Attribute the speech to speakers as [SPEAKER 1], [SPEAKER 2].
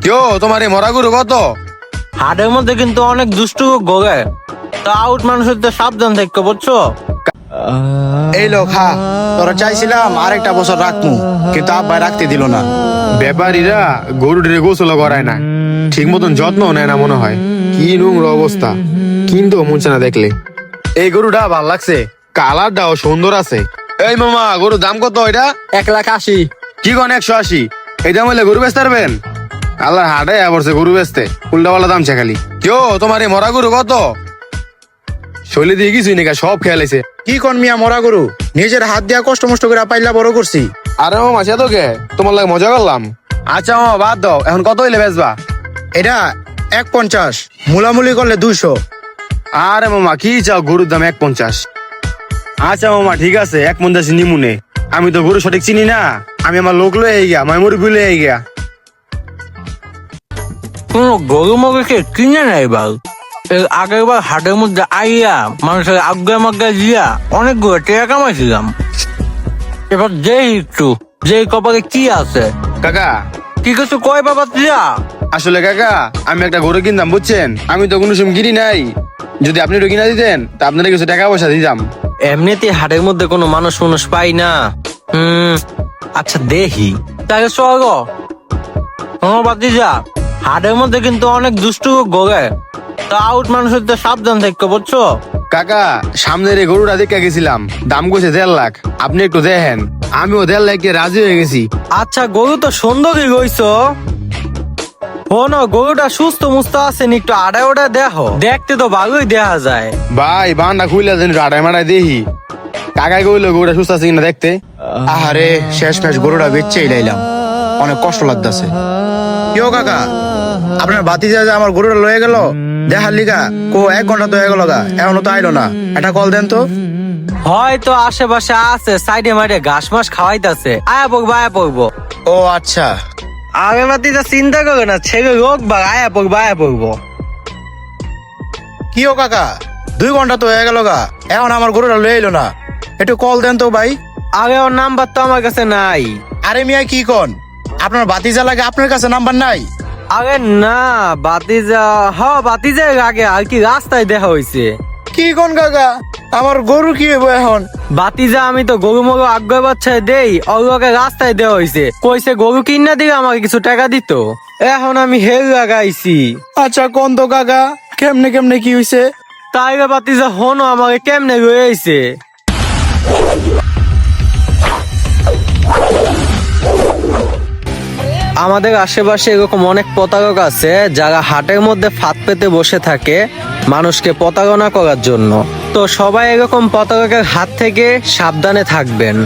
[SPEAKER 1] কেউ তোমার এই মরা গরু কত?
[SPEAKER 2] হাটের মধ্যে কিন্তু অনেক দুষ্টু গোগে, তা আউট মানুষের তো সাবধান থাকতে বুঝছো।
[SPEAKER 3] এই লোক তোরা চাইছিলাম আরেকটা বছর রাখমু, কিন্তু আব্বাই রাখতে দিল না।
[SPEAKER 1] ব্যাপারীরা গরুটির গোসল করায় না, ঠিক মতন যত্ন নেয় না মনে হয়। কি নোংরা অবস্থা, কিন্তু মুছে না দেখলে। এই গরুটা ভাল লাগছে, কালারটাও সুন্দর আছে। এই মামা, গরুর দাম কত এটা?
[SPEAKER 2] 1,80,000।
[SPEAKER 1] কি কোন 180? এই দাম হইলে গরু বেচতে পারবেন? আল্লাহ হাটে পড়ছে গরু বেচতে, উল্টা পাল্টা দাম চাখালি। কেউ তোমার এই মরা গরু কত? শৈলী দিয়ে কিছুই নাকি, সব খেয়ালাইছে।
[SPEAKER 3] কি কোন মিয়া মরা গরু, নিজের হাত দিয়া কষ্ট মষ্ট করে পাইলা বড় করছি।
[SPEAKER 1] আরে মামা সে তোকে তোমার লাগে মজা করলাম। আচ্ছা মামা বাদ দাও, এখন কত হইলে বেচবা?
[SPEAKER 3] এটা 150, মুলামুলি করলে 200।
[SPEAKER 1] আরে মামা কি চাও, গরুর দাম 150? আচ্ছা মামা ঠিক আছে, 150 নিমুনে। আমি তো গরু সঠিক চিনি না, আমি আমার লোক লয়ে গিয়া, মাইমুর বিলে গিয়া।
[SPEAKER 2] কোন গরু মগেকে কিনে নেই বাল। এর আগের বার হাটের মধ্যে আইয়া মানুষের আজ্ঞা মাজ্ঞা দিয়া অনেকগুলো টাকা কামাইছিলাম। এবার যে কপালে কি আছে।
[SPEAKER 1] কাকা
[SPEAKER 2] কি কিছু কয় বাবা দিয়া।
[SPEAKER 1] আসলে কাকা আমি একটা গরু কিনতাম বুঝছেন, আমি তো কোনো সময় কিনি নাই। যদি আপনি একটু কিনা দিতেন তা আপনারা কিছু টাকা পয়সা দিতাম।
[SPEAKER 2] এমনিতে হাটের মধ্যে কোনো মানুষ পাই না। আচ্ছা দেখি তাকে চল যা। হাটের মধ্যে কিন্তু অনেক দুষ্টু গোগে, তা আউট মানুষের তো সাবধান থাকতে বুঝছো।
[SPEAKER 1] কাকা সামনের এই গরুটা দেখে গেছিলাম, দাম কইছে 1.5 লাখ। আপনি একটু দেখেন, আমিও 1.5 লাখে রাজি হয়ে গেছি।
[SPEAKER 2] আচ্ছা গরু তো সুন্দরই গইছো। শোনো গরুটা সুস্থ মুস্ত আছে, একটু আড়াই ওটা দেখো, দেখতে তো ভালোই দেখা যায়।
[SPEAKER 1] ভাই বান্ডা খুইলা দেন, আড়াই মাড়াই দেখি। কাকাই কইলো গরুটা সুস্থ আছে কিনা দেখতে।
[SPEAKER 3] আহারে শেষ মেশ গরুটা বেচছেই লাইলাম, অনেক কষ্ট লাগতেছে। কেউ কাকা, আপনার বাতিজা যে আমার গরুটা লয়ে গেল দেখার লিগা, 1 ঘন্টা তো হয়ে গেল গা, এখনো তো আইলো না। একটা কল দেন তো।
[SPEAKER 2] হয়তো আশেপাশে আছে, সাইডে মাইডে ঘাস মাস খাওয়াইতাছে। আয়া পড়বো।
[SPEAKER 3] ও আচ্ছা।
[SPEAKER 2] আগে বাতিজা চিন্তা করো না, ছেলে রোগ বা আয়া পড়বো।
[SPEAKER 3] কি ও কাকা, 2 ঘন্টা তো হয়ে গেল গা, এখন আমার গরুটা লয়ে এলো না। একটু কল দেন তো ভাই।
[SPEAKER 2] আগে ওর নাম্বার তো আমার কাছে নাই।
[SPEAKER 3] আরে মিয়া কি কোন, আপনার বাতিজা লাগে আপনার কাছে নাম্বার নাই?
[SPEAKER 2] আগে না বাতিজা আগে আর কি রাস্তায় দেখা হয়েছে।
[SPEAKER 3] কি কোন কাকা, আমার গরু কি হইব এখন?
[SPEAKER 2] বাতিজা আমি তো গরু মরু আগ্রহ বাচ্চায় দেই, ওকে রাস্তায় দেওয়া হয়েছে, কইছে গরু কিনা দিলে আমাকে কিছু টাকা দিত। এখন আমি হেল লাগাইছি।
[SPEAKER 3] আচ্ছা কোন তো কাকা, কেমনে কেমনে কি হইছে?
[SPEAKER 2] তাই বাতিজা হনো আমাকে কেমনে রয়েছে। আমাদের আশেপাশে এরকম অনেক প্রতারক আছে যারা হাটের মধ্যে ফাঁদ পেতে বসে থাকে মানুষকে প্রতারণা করার জন্য। তো সবাই এরকম প্রতারকের হাত থেকে সাবধানে থাকবেন।